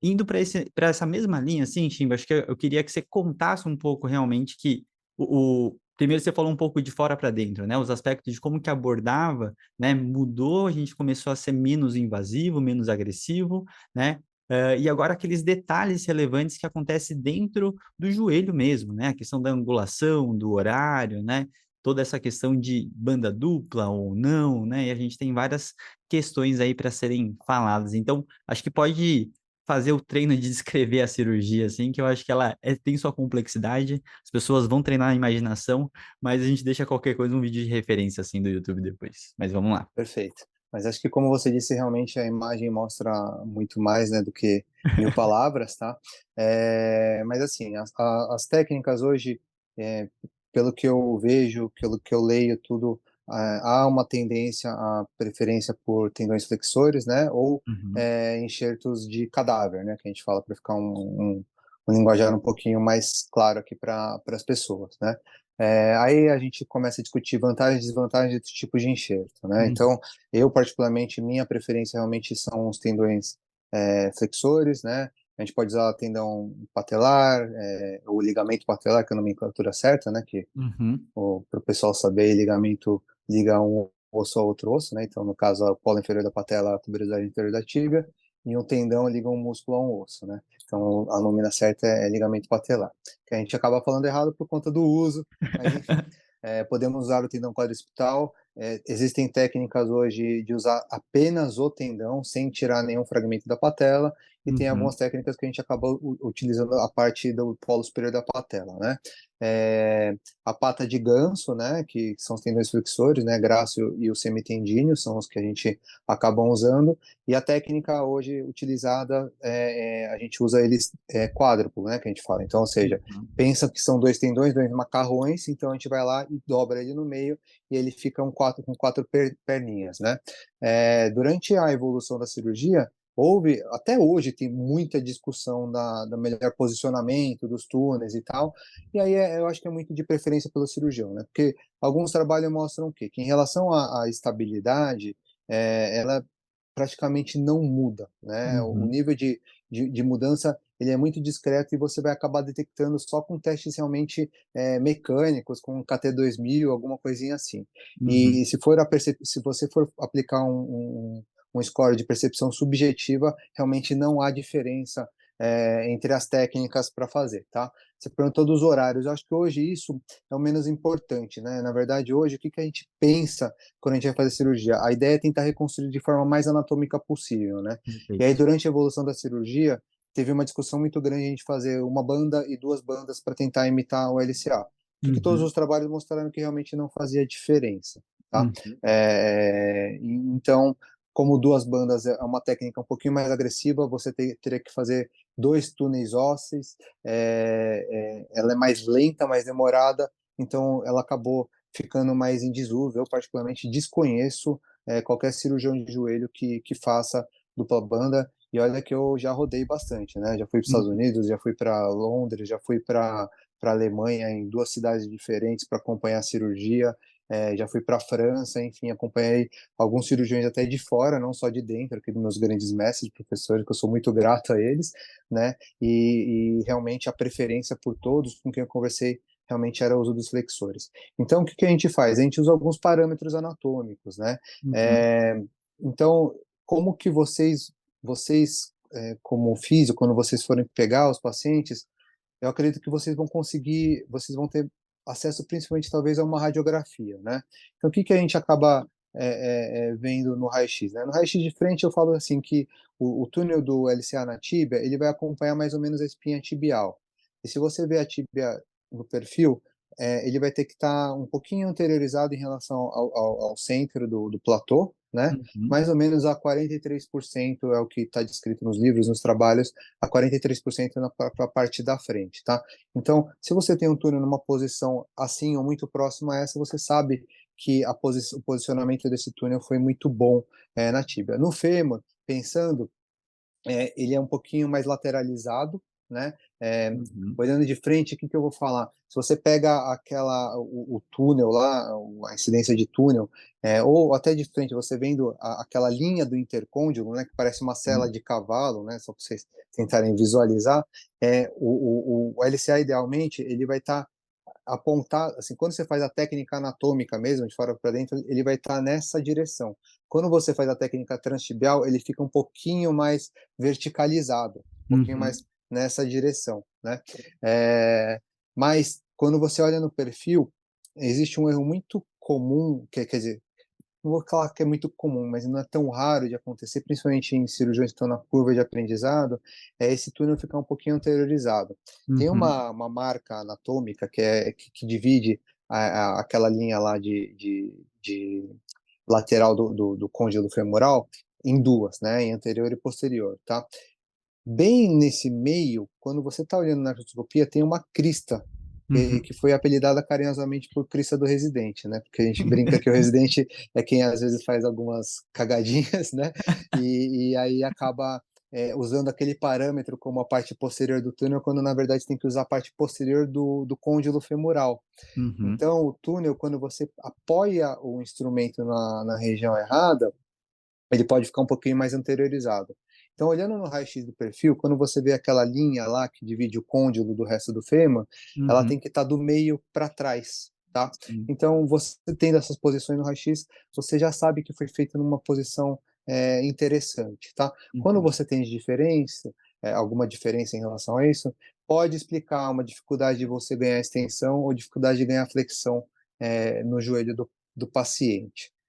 indo para essa mesma linha, assim, Chimba, acho que eu queria que você contasse um pouco realmente que primeiro você falou um pouco de fora para dentro, né? Os aspectos de como que abordava, né? Mudou, a gente começou a ser menos invasivo, menos agressivo, né? E agora aqueles detalhes relevantes que acontecem dentro do joelho mesmo, né? A questão da angulação, do horário, né? Toda essa questão de banda dupla ou não, né? E a gente tem várias questões aí para serem faladas. Então, acho que pode fazer o treino de descrever a cirurgia, assim, que eu acho que ela tem sua complexidade, as pessoas vão treinar a imaginação, mas a gente deixa qualquer coisa um vídeo de referência, assim, do YouTube depois. Mas vamos lá. Perfeito. Mas acho que, como você disse, realmente a imagem mostra muito mais, né, do que mil palavras, tá? Mas, assim, as técnicas hoje, é, pelo que eu vejo, pelo que eu leio, tudo, há uma tendência à preferência por tendões flexores, né, ou Uhum, enxertos de cadáver, né, que a gente fala para ficar um linguajar um pouquinho mais claro aqui para as pessoas, né? Aí a gente começa a discutir vantagens e desvantagens desse tipo de enxerto, né? uhum, Então, eu particularmente, minha preferência realmente são os tendões flexores, né? A gente pode usar tendão patelar, o ligamento patelar, que é a nomenclatura certa, né? Que uhum, para o pessoal saber, ligamento liga um osso a outro osso, né? Então, no caso, a polo inferior da patela, a tuberosidade inferior da tíbia, e um tendão liga um músculo a um osso, né? Então, a nomina certa é ligamento patelar, que a gente acaba falando errado por conta do uso, mas enfim. Podemos usar o tendão quadricipital. Existem técnicas hoje de usar apenas o tendão, sem tirar nenhum fragmento da patela, e tem uhum, algumas técnicas que a gente acaba utilizando a parte do polo superior da patela, né? A pata de ganso, né, que são os tendões flexores, né, grácil e o semitendíneo, são os que a gente acaba usando, e a técnica hoje utilizada, a gente usa eles quádruplo, né, que a gente fala, então, ou seja, uhum, pensa que são dois tendões, dois macarrões, então a gente vai lá e dobra ele no meio, e ele fica com quatro perninhas, né. Durante a evolução da cirurgia, até hoje tem muita discussão da melhor posicionamento dos túneis e tal, e aí eu acho que é muito de preferência pelo cirurgião, né? Porque alguns trabalhos mostram o quê? Que em relação à estabilidade, ela praticamente não muda, né? O uhum, nível de mudança ele é muito discreto e você vai acabar detectando só com testes realmente mecânicos, com KT2000, alguma coisinha assim. uhum, E se você for aplicar um score de percepção subjetiva, realmente não há diferença entre as técnicas para fazer, tá? Você perguntou dos horários, eu acho que hoje isso é o menos importante, né? Na verdade, hoje, o que a gente pensa quando a gente vai fazer cirurgia? A ideia é tentar reconstruir de forma mais anatômica possível, né? E aí, perfeito. durante a evolução da cirurgia, teve uma discussão muito grande a gente fazer uma banda e duas bandas para tentar imitar o LCA. Que todos Uhum, os trabalhos mostraram que realmente não fazia diferença, tá? uhum, Então, como duas bandas é uma técnica um pouquinho mais agressiva, você teria que fazer dois túneis ósseos, ela é mais lenta, mais demorada, então ela acabou ficando mais em desuso. Eu particularmente desconheço qualquer cirurgião de joelho que faça dupla banda, e olha que eu já rodei bastante, né? Já fui para os Estados uhum, Unidos, já fui para Londres, já fui para Alemanha em duas cidades diferentes para acompanhar a cirurgia, já fui para a França, enfim, acompanhei alguns cirurgiões até de fora, não só de dentro, aqui dos meus grandes mestres, professores, que eu sou muito grato a eles, né? E realmente a preferência por todos com quem eu conversei realmente era o uso dos flexores. Então, o que a gente faz? A gente usa alguns parâmetros anatômicos, né? uhum, É, então, como que vocês como físico, quando vocês forem pegar os pacientes, eu acredito que vocês vão ter acesso principalmente talvez a uma radiografia, né? Então o que a gente acaba vendo no raio-x, né? No raio-x de frente eu falo assim que o túnel do LCA na tíbia, ele vai acompanhar mais ou menos a espinha tibial. E se você vê a tíbia no perfil, ele vai ter que estar um pouquinho anteriorizado em relação ao centro do platô, né? uhum, Mais ou menos a 43% é o que está descrito nos livros, nos trabalhos, a 43% na parte da frente, tá? Então, se você tem um túnel numa posição assim ou muito próxima a essa, você sabe que o posicionamento desse túnel foi muito bom na tíbia. No fêmur, pensando, ele é um pouquinho mais lateralizado, né? Uhum. Olhando de frente, o que que eu vou falar? Se você pega o túnel lá, a incidência de túnel, ou até de frente, você vendo aquela linha do intercôndilo, né, que parece uma sela Hum. de cavalo, né, só para vocês tentarem visualizar, o LCA, idealmente, ele vai estar apontar, assim, quando você faz a técnica anatômica mesmo, de fora para dentro, ele vai estar nessa direção. Quando você faz a técnica transtibial, ele fica um pouquinho mais verticalizado, um pouquinho Uhum. mais nessa direção, né? Mas quando você olha no perfil, existe um erro muito comum, quer dizer, não vou falar que é muito comum, mas não é tão raro de acontecer, principalmente em cirurgiões que estão na curva de aprendizado, é esse túnel ficar um pouquinho anteriorizado. Tem Uhum. uma marca anatômica que divide aquela linha lá de lateral do côndilo femoral em duas, né, em anterior e posterior, tá? Bem nesse meio, quando você está olhando na artroscopia, tem uma crista, Uhum. que foi apelidada carinhosamente por crista do residente, né? Porque a gente brinca que o residente é quem às vezes faz algumas cagadinhas, né? E aí acaba usando aquele parâmetro como a parte posterior do túnel, quando na verdade tem que usar a parte posterior do côndilo femoral. Uhum. Então, o túnel, quando você apoia o instrumento na região errada, ele pode ficar um pouquinho mais anteriorizado. Então, olhando no raio-x do perfil, quando você vê aquela linha lá que divide o côndilo do resto do fêmur, ela tem Uhum. que estar do meio para trás, tá? Sim. Então, você tendo essas posições no raio-x, você já sabe que foi feito numa posição interessante, tá? Quando Uhum. você tem diferença, alguma diferença em relação a isso, pode explicar uma dificuldade de você ganhar extensão ou dificuldade de ganhar flexão no joelho do paciente.